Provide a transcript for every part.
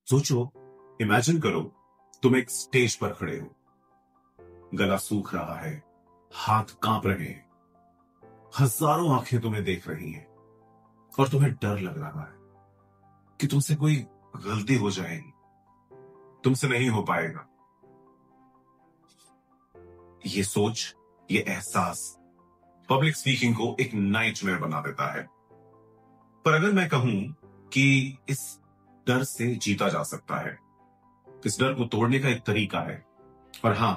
सोचो, इमेजिन करो, तुम एक स्टेज पर खड़े हो, गला सूख रहा है, हाथ कांप रहे हैं, हजारों आंखें तुम्हें देख रही हैं और तुम्हें डर लग रहा है कि तुमसे कोई गलती हो जाएगी, तुमसे नहीं हो पाएगा। ये सोच, ये एहसास पब्लिक स्पीकिंग को एक नाइटमेयर बना देता है। पर अगर मैं कहूं कि इस डर से जीता जा सकता है, इस डर को तोड़ने का एक तरीका है, और हां,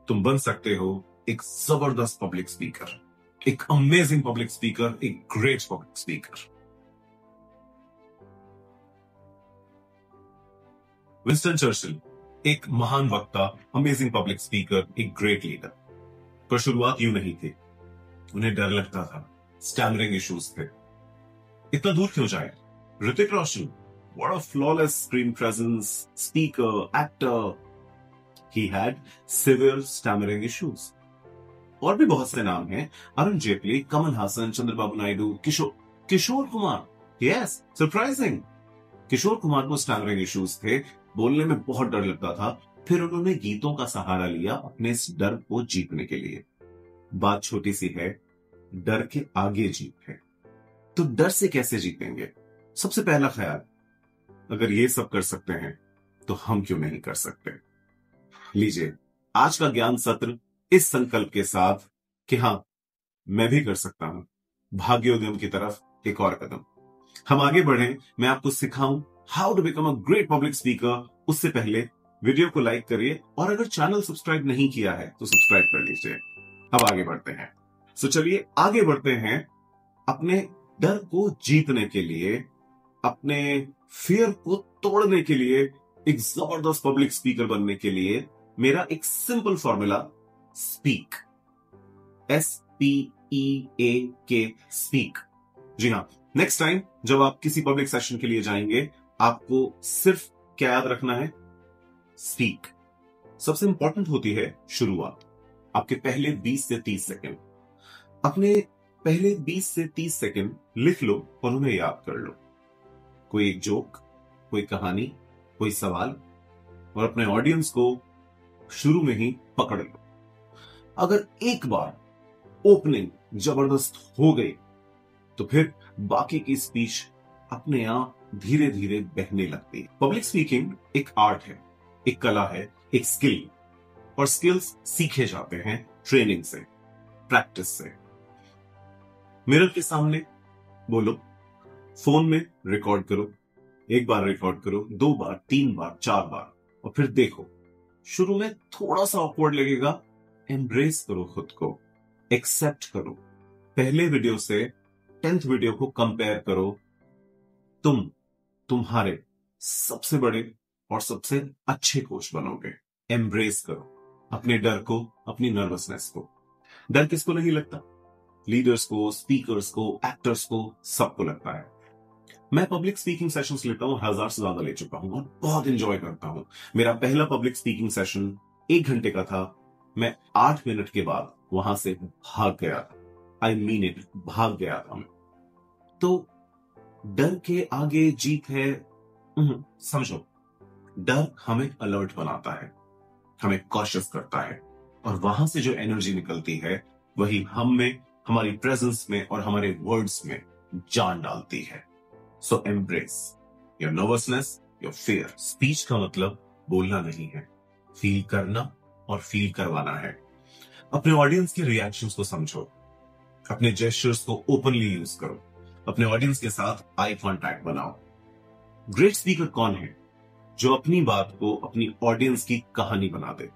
तुम बन सकते हो एक जबरदस्त पब्लिक स्पीकर, एक अमेजिंग पब्लिक स्पीकर, एक great public speaker. Winston Churchill एक महान वक्ता, अमेजिंग पब्लिक स्पीकर, एक ग्रेट लीडर। पर शुरुआत यूं नहीं थी। उन्हें डर लगता था, स्टैमरिंग इश्यूज थे। इतना दूर क्यों जाए? Hrithik Roshan, what a flawless screen presence, speaker, actor. He had severe stammering issues. और भी बहुत से नाम हैं, अरुण जेटली, कमल हासन, चंद्रबाबू नायडू, किशोर कुमार। Yes, surprising. किशोर कुमार को स्टैमरिंग इश्यूज थे, बोलने में बहुत डर लगता था। फिर उन्होंने गीतों का सहारा लिया अपने इस डर को जीतने के लिए। बात छोटी सी है, डर के आगे जीत है। तो डर से कैसे जीतेंगे? सबसे पहला ख्याल, अगर ये सब कर सकते हैं तो हम क्यों नहीं कर सकते? लीजिए, आज का ज्ञान सत्र इस संकल्प के साथ कि हां, मैं भी कर सकता हूं, भाग्योदय की तरफ एक और कदम। हम आगे बढ़ें, मैं आपको सिखाऊं how to become a great public speaker. उससे पहले वीडियो को लाइक करिए, और अगर चैनल सब्सक्राइब नहीं किया है तो सब्सक्राइब कर लीजिए। अब आगे बढ़ते हैं। चलिए आगे बढ़ते हैं। अपने डर को जीतने के लिए, अपने फियर को तोड़ने के लिए, एक जबरदस्त पब्लिक स्पीकर बनने के लिए मेरा एक simple formula, speak, SPEAK, speak. जी हाँ, नेक्स्ट टाइम जब आप किसी पब्लिक सेशन के लिए जाएंगे, आपको सिर्फ क्या याद रखना है? स्पीक। सबसे इंपॉर्टेंट होती है शुरुआत, आपके पहले 20 से 30 सेकंड। अपने पहले 20 से 30 सेकंड लिख लो और उन्हें याद कर लो। कोई एक जोक, कोई कहानी, कोई सवाल, और अपने ऑडियंस को शुरू में ही पकड़ लो। अगर एक बार ओपनिंग जबरदस्त हो गई तो फिर बाकी की स्पीच अपने आप धीरे धीरे बहने लगती है। पब्लिक स्पीकिंग एक आर्ट है, एक कला है, एक स्किल, और स्किल्स सीखे जाते हैं ट्रेनिंग से, प्रैक्टिस से। मिरर के सामने बोलो, फोन में रिकॉर्ड करो, एक बार रिकॉर्ड करो, 2 बार, 3 बार, 4 बार, और फिर देखो। शुरू में थोड़ा सा ऑकवर्ड लगेगा, एम्ब्रेस करो खुद को, एक्सेप्ट करो। पहले वीडियो से 10th वीडियो को कंपेयर करो। तुम्हारे सबसे बड़े और सबसे अच्छे कोच बनोगे। एम्ब्रेस करो अपने डर को, अपनी नर्वसनेस को। डर किसको नहीं लगता? लीडर्स को, स्पीकर्स को, एक्टर्स को, सबको लगता है। मैं पब्लिक स्पीकिंग सेशंस लेता हूं, 1000 से ज्यादा ले चुका हूं और बहुत एंजॉय करता हूं। मेरा पहला पब्लिक स्पीकिंग सेशन 1 घंटे का था। मैं 8 मिनट के बाद वहां से भाग गया था। आई मीन इट, भाग गया था मैं। तो डर के आगे जीत है। समझो, डर हमें अलर्ट बनाता है, हमें कॉशियस करता है, और वहां से जो एनर्जी निकलती है वही हम में, हमारी प्रेजेंस में और हमारे वर्ड्स में जान डालती है। So embrace your nervousness, your fear. Speech का मतलब बोलना नहीं है, फील करना और फील करवाना है। अपने ऑडियंस के रिएक्शंस को समझो, अपने जेस्चर्स को ओपनली यूज करो, अपने ऑडियंस के साथ आई कांटेक्ट बनाओ। ग्रेट स्पीकर कौन है? जो अपनी बात को अपनी ऑडियंस की कहानी बना दे।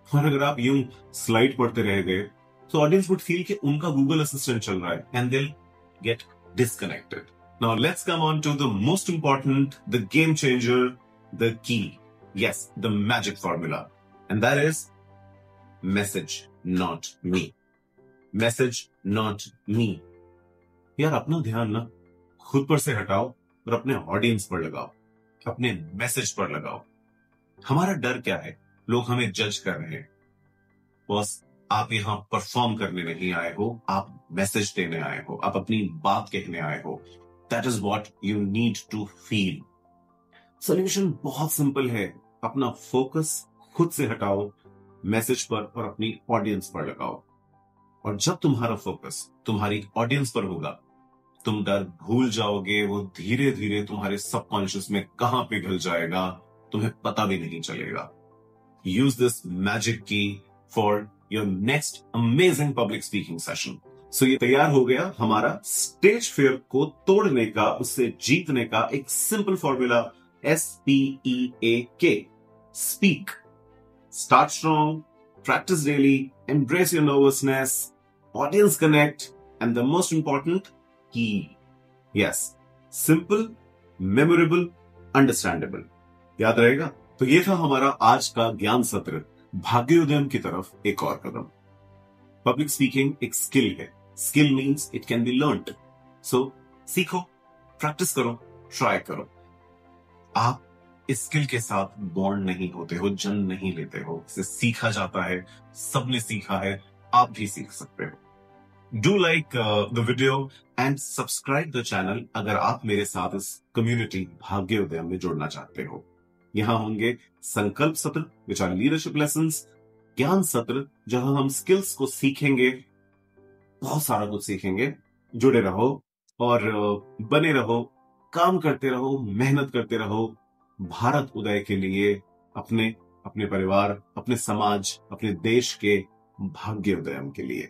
और अगर आप यूं स्लाइड पढ़ते रह गए तो ऑडियंस वुड फील कि उनका गूगल असिस्टेंट चल रहा है, and they will get disconnected. Now let's come on to the most important, the game changer, the key, yes, the magic formula, and that is message not me. Message not me. यार, अपना ध्यान ना खुद पर से हटाओ और अपने ऑडियंस पर लगाओ, अपने मैसेज पर लगाओ। हमारा डर क्या है? लोग हमें जज कर रहे हैं। बॉस, आप यहां परफॉर्म करने नहीं आए हो, आप मैसेज देने आए हो, आप अपनी बात कहने आए हो। That is what you need to feel. Solution बहुत सिंपल है, अपना फोकस खुद से हटाओ, मैसेज पर और अपनी ऑडियंस पर लगाओ। और जब तुम्हारा फोकस तुम्हारी ऑडियंस पर होगा, तुम डर भूल जाओगे, वो धीरे धीरे तुम्हारे सबकॉन्शियस में कहां पिघल जाएगा, तुम्हें पता भी नहीं चलेगा। Use this magic key for your next amazing public speaking session. So ये तैयार हो गया हमारा स्टेज फियर को तोड़ने का, उससे जीतने का एक simple formula, SPEAK। Speak, start strong, practice daily, embrace your nervousness, audience connect, and the most important, key. Yes, simple, memorable, understandable. याद रहेगा? तो ये था हमारा आज का ज्ञान सत्र, भाग्योदय की तरफ एक और कदम। पब्लिक स्पीकिंग एक स्किल है। Skill means it can be learned. So सीखो, प्रैक्टिस करो, ट्राई करो। आप इस स्किल के साथ बॉन्ड नहीं होते हो, जन्म नहीं लेते हो, इसे सीखा जाता है, सबने सीखा है, आप भी सीख सकते हो। Do like the video and subscribe the channel अगर आप मेरे साथ इस कम्युनिटी भाग्योदय में जुड़ना चाहते हो। यहां होंगे संकल्प सत्र विच आर लीडरशिप लेसन्स, ज्ञान सत्र जहां हम स्किल्स को सीखेंगे, बहुत सारा कुछ सीखेंगे। जुड़े रहो और बने रहो, काम करते रहो, मेहनत करते रहो भारत उदय के लिए, अपने अपने परिवार, अपने समाज, अपने देश के भाग्योदय के लिए।